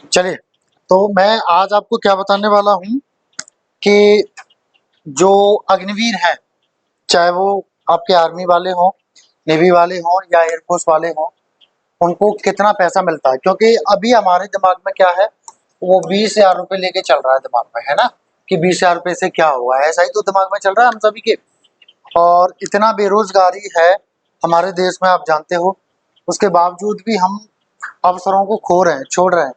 चलिए, तो मैं आज आपको क्या बताने वाला हूँ कि जो अग्निवीर हैं, चाहे वो आपके आर्मी वाले हों, नेवी वाले हों या एयरफोर्स वाले हों, उनको कितना पैसा मिलता है। क्योंकि अभी हमारे दिमाग में क्या है, वो 20,000 रुपये लेके चल रहा है दिमाग में, है ना, कि 20,000 रुपये से क्या हुआ है, ऐसा ही तो दिमाग में चल रहा है हम सभी के। और इतना बेरोजगारी है हमारे देश में, आप जानते हो, उसके बावजूद भी हम अवसरों को खो रहे हैं, छोड़ रहे हैं।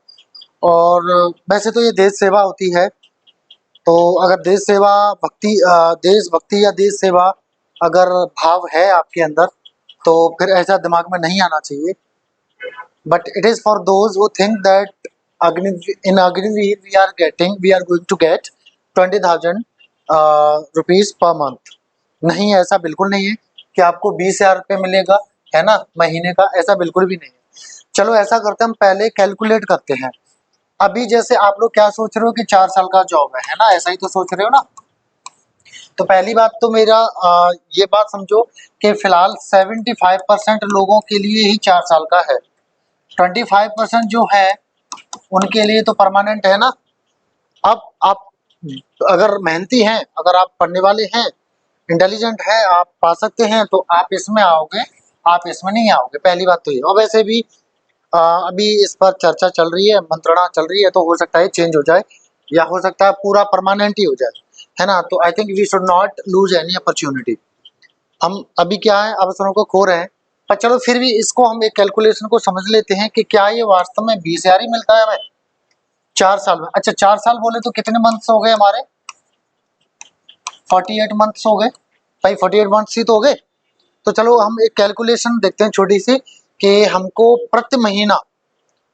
और वैसे तो ये देश सेवा होती है, तो अगर देश सेवा देशभक्ति या देश सेवा अगर भाव है आपके अंदर, तो फिर ऐसा दिमाग में नहीं आना चाहिए। But it is for those who think that Agniveer we are going to get 20,000 rupees per month. नहीं, ऐसा बिल्कुल नहीं है कि आपको 20,000 रुपये मिलेगा, है ना, महीने का, ऐसा बिल्कुल भी नहीं है। चलो ऐसा करते हैं, हम पहले कैलकुलेट करते हैं। अभी जैसे आप लोग क्या सोच रहे हो कि 4 साल का जॉब है ना, ऐसा ही तो सोच रहे हो ना। तो पहली बात तो मेरा ये बात समझो कि फिलहाल 75% लोगों के लिए ही 4 साल का है। 25% जो है उनके लिए तो परमानेंट है ना। अब आप अगर मेहनती हैं, अगर आप पढ़ने वाले हैं, इंटेलिजेंट है, आप पा सकते हैं, तो आप इसमें आओगे, आप इसमें नहीं आओगे। पहली बात तो ये। और वैसे भी अभी इस पर चर्चा चल रही है, मंत्रणा चल रही है, तो हो सकता है चेंज हो जाए, या हो सकता है पूरा परमानेंट ही हो जाए, है ना। तो I think we should not lose any opportunity. हम अभी क्या है, अवसरों को खो रहे हैं। पर चलो फिर भी इसको हम एक कैलकुलेशन को समझ लेते हैं कि क्या ये वास्तव में 20,000 ही मिलता है हमें 4 साल में। अच्छा, 4 साल बोले तो कितने मंथ्स हो गए हमारे? 48 मंथ्स हो गए भाई, 48 मंथ्स ही तो हो गए। तो चलो हम एक कैलकुलेशन देखते हैं छोटी सी, कि हमको प्रति महीना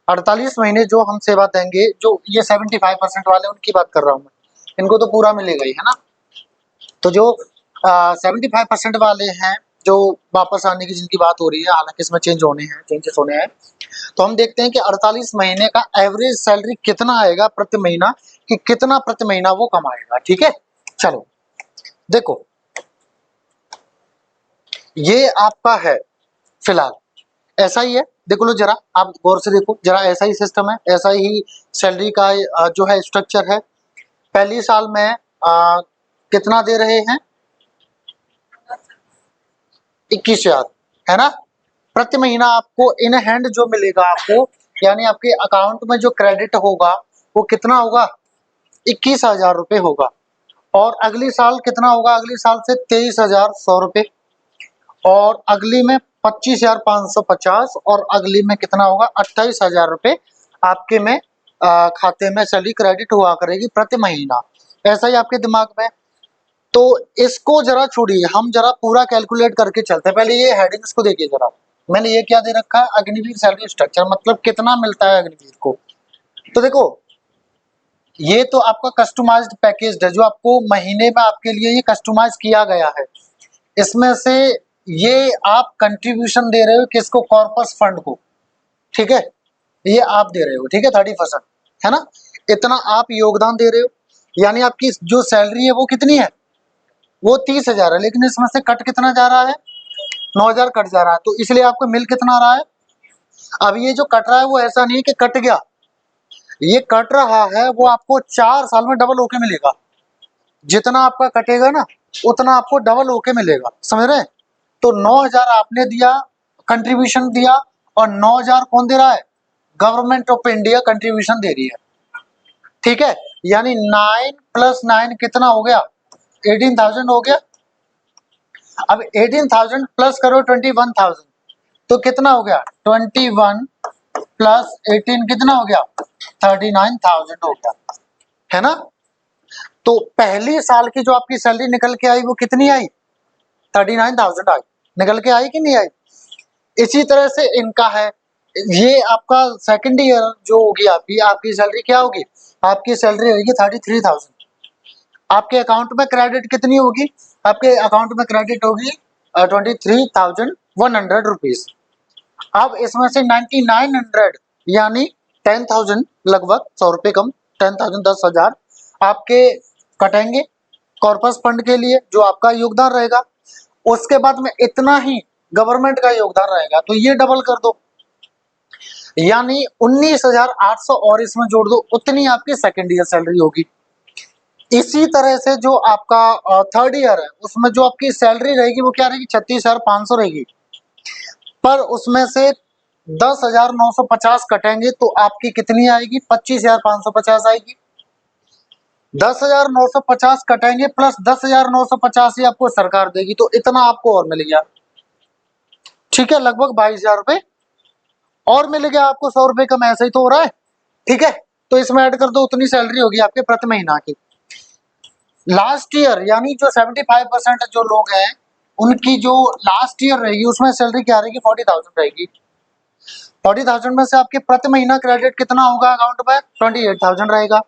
48 महीने जो हम सेवा देंगे, जो ये 75% वाले उनकी बात कर रहा हूँ मैं, इनको तो पूरा मिलेगा ही, है ना। तो जो 75% वाले हैं, जो वापस आने की जिनकी बात हो रही है, हालांकि इसमें चेंजेस होने हैं, तो हम देखते हैं कि 48 महीने का एवरेज सैलरी कितना आएगा प्रति महीना, कि कितना प्रति महीना वो कमाएगा। ठीक है, चलो देखो, ये आपका है फिलहाल, ऐसा ही है। देखो लो जरा, आप गौर से देखो जरा, ऐसा ही सिस्टम है, ऐसा ही सैलरी का जो है स्ट्रक्चर है। पहली साल में कितना दे रहे हैं? 21,000, है ना। प्रति महीना आपको इन हैंड जो मिलेगा आपको, यानी आपके अकाउंट में जो क्रेडिट होगा, वो कितना होगा? 21,000 रुपये होगा। और अगली साल कितना होगा? अगली साल से 23,100 रुपये, और अगली में 25,550, और अगली में कितना होगा? 28,000 रुपये आपके में खाते में सैलरी क्रेडिट हुआ करेगी प्रति महीना। ऐसा ही आपके दिमाग में। तो इसको जरा छोड़िए, हम जरा पूरा कैलकुलेट करके चलते हैं। पहले ये हेडिंग्स को देखिए जरा, मैंने ये क्या दे रखा है? अग्निवीर सैलरी स्ट्रक्चर, मतलब कितना मिलता है अग्निवीर को। तो देखो, ये तो आपका कस्टमाइज्ड पैकेज है, जो आपको महीने में आपके लिए ये कस्टमाइज किया गया है। इसमें से ये आप कंट्रीब्यूशन दे रहे हो किसको? कॉर्पस फंड को, ठीक है, ये आप दे रहे हो, ठीक है, 30%, है ना। इतना आप योगदान दे रहे हो, यानी आपकी जो सैलरी है वो कितनी है? वो 30,000 है, लेकिन इसमें से कट कितना जा रहा है? 9,000 कट जा रहा है। तो इसलिए आपको मिल कितना रहा है? अब ये जो कट रहा है वो ऐसा नहीं कि कट गया, ये कट रहा है, वो आपको 4 साल में डबल होके मिलेगा। जितना आपका कटेगा ना, उतना आपको डबल होके मिलेगा, समझ रहे हैं। तो 9,000 आपने दिया, कंट्रीब्यूशन दिया, और 9,000 कौन दे रहा है? गवर्नमेंट ऑफ इंडिया कंट्रीब्यूशन दे रही है, ठीक है। यानी 9 + 9 कितना हो गया? 18,000 हो गया। अब 18,000 प्लस करो 21,000, तो कितना हो गया? 21 + 18 कितना हो गया? 39,000 हो गया, है ना। तो पहली साल की जो आपकी सैलरी निकल के आई वो कितनी आई? 39,000 आई। निकल के आई कि नहीं आई? इसी तरह से इनका है। ये आपका सेकंड ईयर जो होगी, आपकी आपकी सैलरी क्या होगी? आपकी सैलरी होगी 33,000। आपके अकाउंट में क्रेडिट कितनी होगी? आपके अकाउंट में क्रेडिट होगी 23,100 रुपीज। अब इसमें से 9900, यानी 10,000, लगभग 100 रुपये कम, 10,000, 10,000 आपके कटेंगे कॉर्पस फंड के लिए, जो आपका योगदान रहेगा। उसके बाद में इतना ही गवर्नमेंट का योगदान रहेगा, तो ये डबल कर दो। यानी 19,800 और इसमें जोड़ दो, उतनी आपकी सेकेंड ईयर सैलरी होगी। इसी तरह से जो आपका थर्ड ईयर है उसमें जो आपकी सैलरी रहेगी वो क्या रहेगी, 36,500 रहेगी। पर उसमें से 10,950 कटेंगे तो आपकी कितनी आएगी, 25,550 आएगी। 10,950 कटेंगे प्लस 10,950 ही आपको सरकार देगी, तो इतना आपको और मिल गया। ठीक है, लगभग 22,000 रुपए और मिल गया आपको। 100 रुपए कम ऐसे ही तो हो रहा है। ठीक है, तो इसमें ऐड कर दो, उतनी सैलरी होगी आपके प्रति महीना की। लास्ट ईयर यानी जो 75% जो लोग हैं उनकी जो लास्ट ईयर रहेगी उसमें सैलरी क्या रहेगी, 40,000 रहेगी। 40,000 में से आपके प्रति महीना क्रेडिट कितना होगा अकाउंट में, 28,000 रहेगा।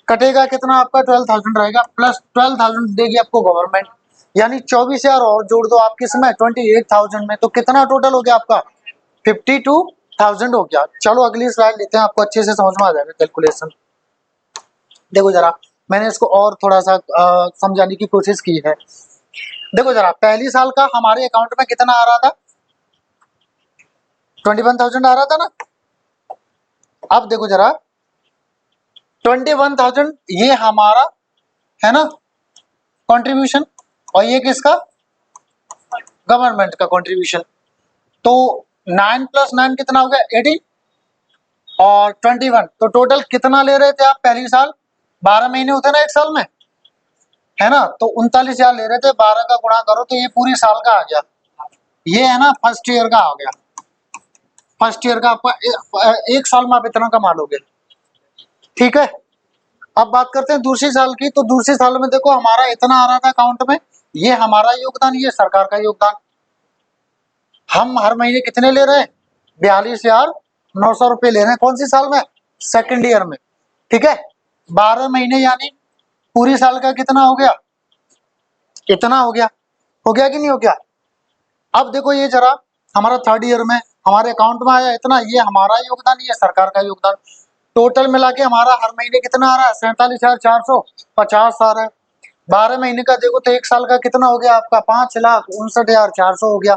कटेगा कितना आपका, 12,000 रहेगा, प्लस 12,000 देगी आपको गवर्नमेंट, यानी 24,000 और जोड़ दो आप किसमें, 28,000 में। तो कितना टोटल हो गया आपका, 52,000 हो गया। चलो अगली स्लाइड लेते हैं, आपको अच्छे से समझ में आ जाएगा कैलकुलेशन। देखो जरा, मैंने इसको और थोड़ा सा समझाने की कोशिश की है। देखो जरा, पहली साल का हमारे अकाउंट में कितना आ रहा था, 21,000 आ रहा था ना। अब देखो जरा, 21,000 ये हमारा है ना कंट्रीब्यूशन, और ये किसका, गवर्नमेंट का कंट्रीब्यूशन। तो 9 + 9 कितना हो गया, 18 और 21, तो टोटल कितना ले रहे थे आप पहली साल, 12 महीने होते ना एक साल में, है ना। तो 39,000 ले रहे थे, 12 का गुणा करो तो ये पूरी साल का आ गया। ये है ना फर्स्ट ईयर का आ गया। फर्स्ट ईयर का आपका एक साल में आप इतना कमा लोगे। ठीक है, अब बात करते हैं दूसरी साल की। तो दूसरी साल में देखो हमारा इतना आ रहा था अकाउंट में, ये हमारा योगदान, ये सरकार का योगदान। हम हर महीने कितने ले रहे हैं, 42,900 रुपए ले रहे हैं। कौन सी साल में, सेकेंड ईयर में। ठीक है, 12 महीने यानी पूरी साल का कितना हो गया, इतना हो गया। हो गया कि नहीं हो गया। अब देखो ये जरा, हमारा थर्ड ईयर में हमारे अकाउंट में आया इतना, ये हमारा योगदान, ये सरकार का योगदान। टोटल मिला के हमारा हर महीने कितना आ रहा है, 47,450 आ रहा है। 12 महीने का देखो तो एक साल का कितना हो गया आपका, 5,59,400 हो गया।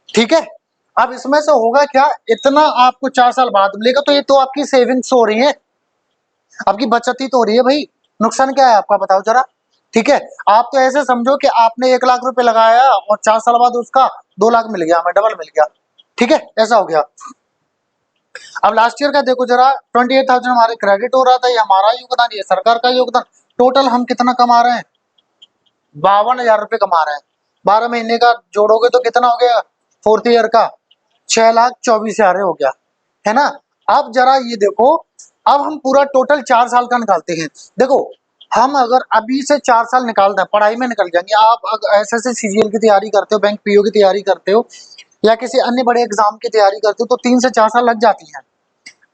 ठीक है, अब इसमें से होगा क्या, इतना आपको 4 साल बाद मिलेगा। तो ये तो आपकी सेविंग्स हो रही है, आपकी बचत ही तो हो रही है भाई। नुकसान क्या है आपका बताओ जरा। ठीक है, आप तो ऐसे समझो कि आपने 1 लाख रुपए लगाया और 4 साल बाद उसका 2 लाख मिल गया, हमें डबल मिल गया। ठीक है, ऐसा हो गया। अब लास्ट ईयर का देखो जरा, 28,000 हमारे क्रेडिट हो रहा था, ये हमारा योगदान, ये सरकार का योगदान। टोटल हम कितना कमा रहे हैं, 52,000 रुपए कमा रहे हैं। 12 महीने का जोड़ोगे तो कितना हो गया, फोर्थ ईयर का 6,24,000 हो गया, है ना। अब जरा ये देखो, अब हम पूरा टोटल 4 साल का निकालते हैं। देखो, हम अगर अभी से 4 साल निकालते हैं, पढ़ाई में निकल जाएंगे। आप एसएससी सीजीएल की तैयारी करते हो, बैंक पीओ की तैयारी करते हो, या किसी अन्य बड़े एग्जाम की तैयारी करते हो, तो 3 से 4 साल लग जाती हैं।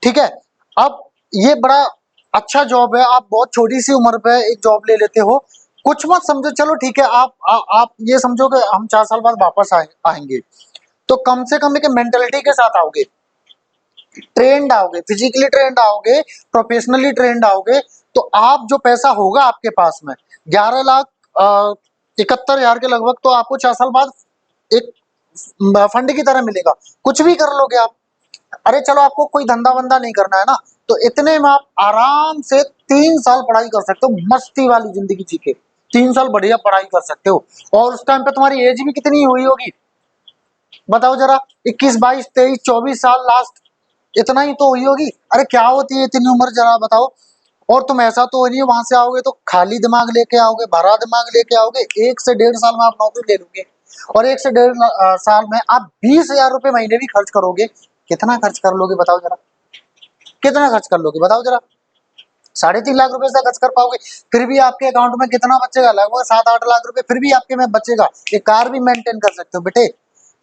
ठीक है, अब ये बड़ा अच्छा जॉब है, आप बहुत छोटी सी उम्र पे एक जॉब ले लेते हो। कुछ मत समझो, चलो ठीक है, आप ये समझो कि हम 4 साल बाद वापस आएंगे, तो कम से कम एक मेंटेलिटी के साथ आओगे, ट्रेंड आओगे, फिजिकली ट्रेंड आओगे, प्रोफेशनली ट्रेंड आओगे। तो आप जो पैसा होगा आपके पास में 11,71,000 के लगभग, तो आपको 4 साल बाद एक फंड की तरह मिलेगा। कुछ भी कर लोगे आप। अरे चलो आपको कोई धंधा वंदा नहीं करना है ना, तो इतने में आप आराम से 3 साल पढ़ाई कर सकते हो, मस्ती वाली जिंदगी जी के 3 साल बढ़िया पढ़ाई कर सकते हो। और उस टाइम पे तुम्हारी एज भी कितनी हुई होगी बताओ जरा, 21, 22, 23, 24 साल लास्ट, इतना ही तो हुई होगी। अरे क्या होती है इतनी उम्र जरा बताओ। और तुम ऐसा तो नहीं वहां से आओगे तो खाली दिमाग लेके आओगे, भरा दिमाग लेके आओगे। 1 से 1.5 साल में आप नौकरी ले लोगे, और 1 से 1.5 साल में आप 20,000 रुपए महीने भी खर्च करोगे। कितना खर्च कर लोगे बताओ जरा, कितना खर्च कर लोगे बताओ जरा। 3.5 लाख रुपए से खर्च कर पाओगे, फिर भी आपके अकाउंट में कितना बचेगा, लगभग 7-8 लाख रुपए फिर भी आपके में बचेगा। एक कार भी मेंटेन कर सकते हो बेटे,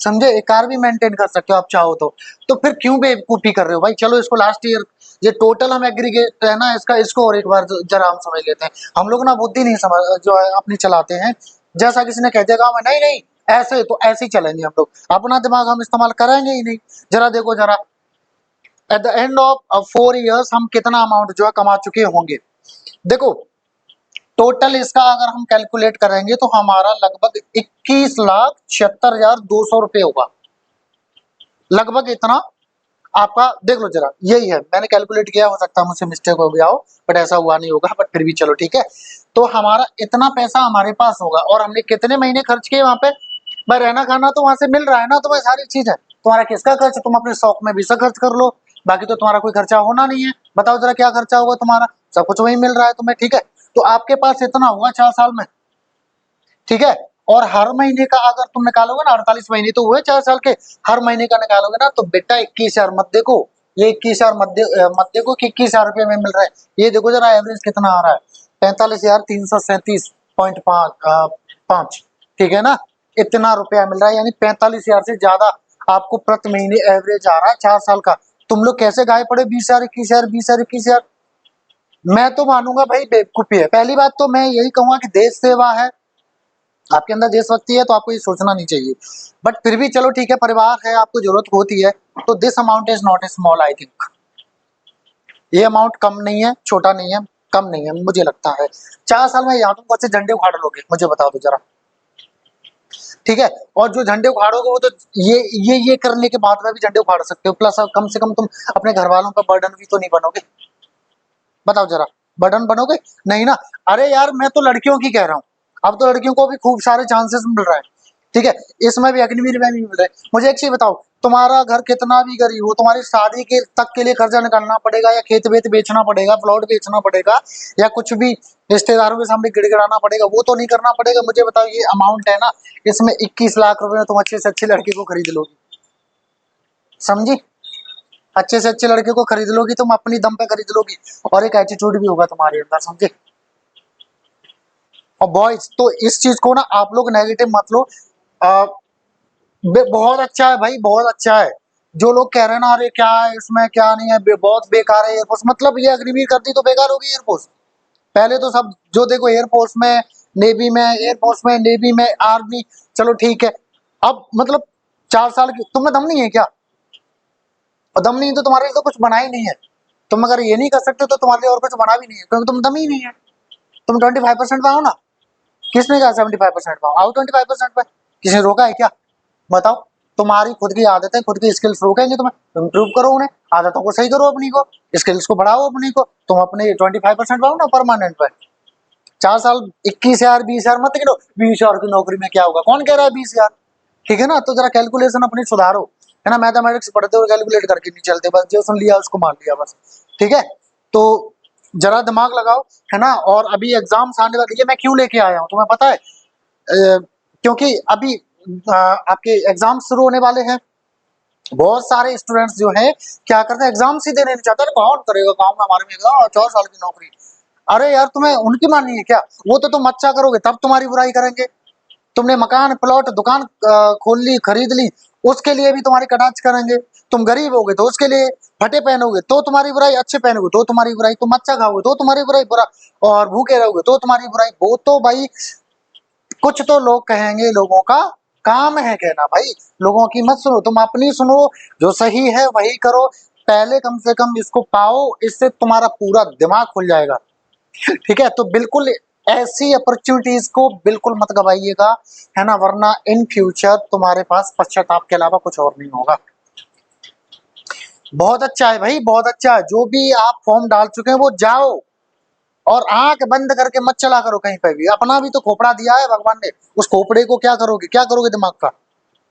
समझे, एक कार भी मेंटेन कर सकते हो आप चाहो तो फिर क्यों बेवकूफी कर रहे हो भाई। चलो इसको लास्ट ईयर, ये टोटल हम एग्रीगेट है ना इसका, इसको और एक बार जरा हम समझ लेते हैं। हम लोग ना बुद्धि नहीं समझ जो है अपनी चलाते हैं, जैसा किसी ने कह दिया गाँव में, नहीं नहीं ऐसे तो ऐसे ही चलेंगे हम लोग, अपना दिमाग हम इस्तेमाल करेंगे ही नहीं। जरा देखो जरा, at the end of 4 years हम कितना अमाउंट जो है कमा चुके होंगे। देखो टोटल इसका अगर हम कैलकुलेट करेंगे तो हमारा लगभग 21,76,200 रुपए होगा, लगभग इतना आपका देख लो जरा, यही है, मैंने कैलकुलेट किया, हो सकता है मुझसे मिस्टेक हो गया हो, बट ऐसा हुआ नहीं होगा, बट फिर भी चलो ठीक है। तो हमारा इतना पैसा हमारे पास होगा और हमने कितने महीने खर्च किए वहां पे, भाई रहना खाना तो वहां से मिल रहा है ना, तुम्हें सारी चीज है, तुम्हारा किसका खर्च, तुम अपने शौक में भी सब खर्च कर लो, बाकी तो तुम्हारा कोई खर्चा होना नहीं है। बताओ जरा क्या खर्चा होगा तुम्हारा, सब कुछ वही मिल रहा है तुम्हें, ठीक है। तो आपके पास इतना होगा 4 साल में, ठीक है। और हर महीने का अगर तुम निकालोगे ना, 48 महीने तो हुए 4 साल के, हर महीने का निकालोगे ना, तो बेटा 21,000 मत देखो, ये 21,000 मत देखो कि 21,000 रुपये में मिल रहा है, ये देखो जरा एवरेज कितना आ रहा है, 45,337.5, ठीक है ना, इतना रुपया मिल रहा है, यानी 45,000 से ज्यादा आपको प्रति महीने एवरेज आ रहा है 4 साल का। तुम लोग कैसे गाये पड़े 20,000 21,000 20,000 21,000, मैं तो मानूंगा भाई बेवकूफी है। पहली बात तो मैं यही कहूंगा कि देश सेवा है, आपके अंदर देशभक्ति है, तो आपको ये सोचना नहीं चाहिए, बट फिर भी चलो ठीक है, परिवार है, आपको जरूरत होती है, तो this amount is not a small, I think ये अमाउंट कम नहीं है, छोटा नहीं है, कम नहीं है, मुझे लगता है। 4 साल में यहाँ तुम कौन से झंडे उखाड़ लोगे, मुझे बता दो जरा, ठीक है। और जो झंडे उखाड़ोगे वो तो ये करने के बाद में भी झंडे उखाड़ सकते हो, प्लस कम से कम तुम अपने घर वालों का बर्डन भी तो नहीं बनोगे, बताओ जरा, बर्डन बनोगे नहीं ना। अरे यार मैं तो लड़कियों की कह रहा हूँ, अब तो लड़कियों को भी खूब सारे चांसेस मिल रहा है, ठीक है, इसमें भी अग्निवीर में भी मिल रहा है। मुझे एक चीज बताओ, तुम्हारा घर कितना भी गरीब हो, तुम्हारी शादी के तक के लिए कर्जा निकालना पड़ेगा, या खेत वेत बेचना पड़ेगा, प्लॉट बेचना पड़ेगा, या कुछ भी रिश्तेदारों के सामने गिड़गिड़ाना पड़ेगा, वो तो नहीं करना पड़ेगा। मुझे बताओ, ये अमाउंट है ना, इसमें 21 लाख रुपए में तुम अच्छे से अच्छे लड़के को खरीद लोगी, समझी, अच्छे से अच्छे लड़के को खरीद लोगी, तुम अपनी दम पे खरीद लोगी, और एक एटीट्यूड भी होगा तुम्हारे अंदर, समझे। और बॉयज तो इस चीज को ना आप लोग नेगेटिव मत लो, बहुत अच्छा है भाई, बहुत अच्छा है। जो लोग कह रहे हैं ना अरे क्या है इसमें, क्या नहीं है, बहुत बेकार है एयरफोर्स, मतलब ये अग्निवीर कर दी तो बेकार होगी एयरफोर्स। पहले तो सब जो देखो एयरफोर्स में, नेवी में, एयरफोर्स में, नेवी में, आर्मी, चलो ठीक है, अब मतलब 4 साल की तुम्हें दम नहीं है क्या, और दम नहीं है तो तुम्हारे लिए तो कुछ बना ही नहीं है। तुम अगर ये नहीं कर सकते तो तुम्हारे लिए और कुछ बना भी नहीं है, क्योंकि तुम दम ही नहीं है। तुम 25% पे आओ ना, किसने कहा 75% पे आओ, 25% पे, किसी ने रोका है क्या, बताओ। तुम्हारी खुद की आदतें, खुद की स्किल्स रोकेंगे तुम्हें, तुम इम्प्रूव करो उन्हें, आदतों को सही करो अपनी को, स्किल्स को बढ़ाओ अपनी को, तुम अपने 25% पाओ ना परमानेंट पे। 4 साल 21,000 20,000 मत गिनो, 20,000 की नौकरी में क्या होगा, कौन कह रहा है 20,000, ठीक है ना। तो जरा कैलकुलेशन अपनी सुधारो, है ना, मैथमेटिक्स पढ़ते हुए कैलकुलेट करके नहीं चलते, बस जो सुन लिया उसको मान लिया बस, ठीक है। तो जरा दिमाग लगाओ, है ना। और अभी एग्जाम्स आने वाली है, मैं क्यों लेके आया हूँ तुम्हें पता है, क्योंकि अभी आपके एग्जाम शुरू होने वाले हैं, बहुत सारे स्टूडेंट्स जो है क्या करते हैं, एग्जाम्स ही देने नहीं चाहते, अरे कौन करेगा काम में हमारे में 4 साल की नौकरी, अरे यार तुम्हें उनकी माननी है क्या, वो तो तुम अच्छा करोगे तब तुम्हारी बुराई करेंगे। तुमने मकान प्लॉट दुकान खोल ली, खरीद ली, उसके लिए भी तुम्हारी कटाक्ष करेंगे। तुम गरीब होगे तो उसके लिए, फटे पहनोगे तो तुम्हारी बुराई, अच्छे पहनोगे तो तुम्हारी बुराई, तुम अच्छा खाओगे तो तुम्हारी बुराई, बुरा और भूखे रहोगे तो तुम्हारी बुराई, वो तो भाई कुछ तो लोग कहेंगे, लोगों का काम है कहना, भाई लोगों की मत सुनो, तुम अपनी सुनो, जो सही है वही करो, पहले कम से कम इसको पाओ, इससे तुम्हारा पूरा दिमाग खुल जाएगा, ठीक है। तो बिल्कुल ऐसी अपॉर्चुनिटीज को बिल्कुल मत गवाइएगा, है ना, वरना इन फ्यूचर तुम्हारे पास पश्चाताप के अलावा कुछ और नहीं होगा। बहुत अच्छा है भाई, बहुत अच्छा है, जो भी आप फॉर्म डाल चुके हैं वो जाओ, और आंख बंद करके मत चला करो कहीं पे भी, अपना भी तो खोपड़ा दिया है भगवान ने, उस खोपड़े को क्या करोगे, क्या करोगे, दिमाग का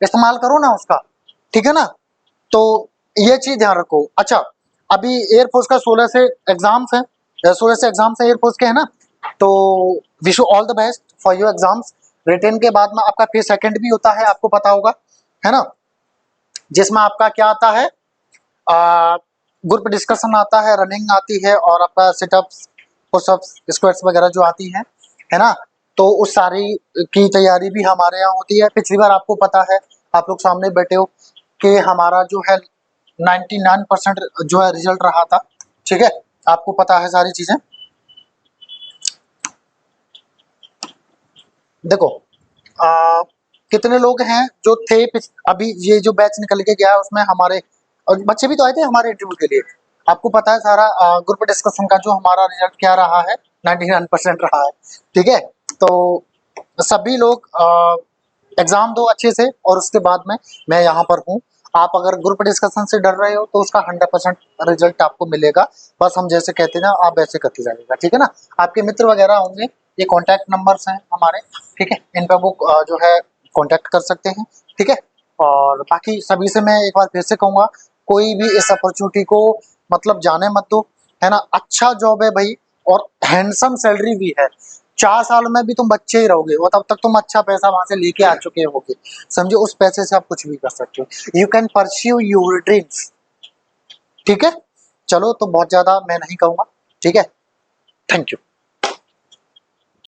इस्तेमाल करो ना उसका, ठीक है ना। तो ये चीज ध्यान रखो। अच्छा, अभी एयरफोर्स का 16 से एग्जाम्स है, 16 से एग्जाम्स है एयरफोर्स के, है ना। तो wish you all the best for your exams. Return के बाद में आपका फिर सेकंड भी होता है, आपको पता होगा, है ना, जिसमें आपका क्या आता है, ग्रुप डिस्कशन आता है, रनिंग आती है, और आपका सिटअप्स, पुशअप्स, स्क्वाट्स वगैरह जो आती है ना। तो उस सारी की तैयारी भी हमारे यहाँ होती है। पिछली बार आपको पता है, आप लोग सामने बैठे हो, कि हमारा जो है 99% जो है रिजल्ट रहा था, ठीक है, आपको पता है सारी चीजें। देखो कितने लोग हैं जो थे अभी ये जो बैच निकल के गया है उसमें हमारे और बच्चे भी तो आए थे हमारे इंटरव्यू के लिए, आपको पता है सारा। ग्रुप डिस्कशन का जो हमारा रिजल्ट क्या रहा है, 99% रहा है, ठीक है। तो सभी लोग एग्जाम दो अच्छे से, और उसके बाद में मैं यहाँ पर हूँ, आप अगर ग्रुप डिस्कशन से डर रहे हो तो उसका 100% रिजल्ट आपको मिलेगा। बस हम जैसे कहते हैं ना, आप वैसे करते जाइएगा, ठीक है ना। आपके मित्र वगैरह होंगे, ये कॉन्टैक्ट नंबर्स हैं हमारे, ठीक है, इन पर वो जो है कॉन्टैक्ट कर सकते हैं, ठीक है। और बाकी सभी से मैं एक बार फिर से कहूँगा, कोई भी इस अपॉर्चुनिटी को मतलब जाने मत दो, है ना। अच्छा जॉब है भाई, और हैंडसम सैलरी भी है। 4 साल में भी तुम बच्चे ही रहोगे और तब तक तुम अच्छा पैसा वहां से लेके आ चुके होगे, समझो। उस पैसे से आप कुछ भी कर सकते हो। You can pursue your dreams, ठीक है। चलो, तो बहुत ज्यादा मैं नहीं कहूंगा, ठीक है। Thank you.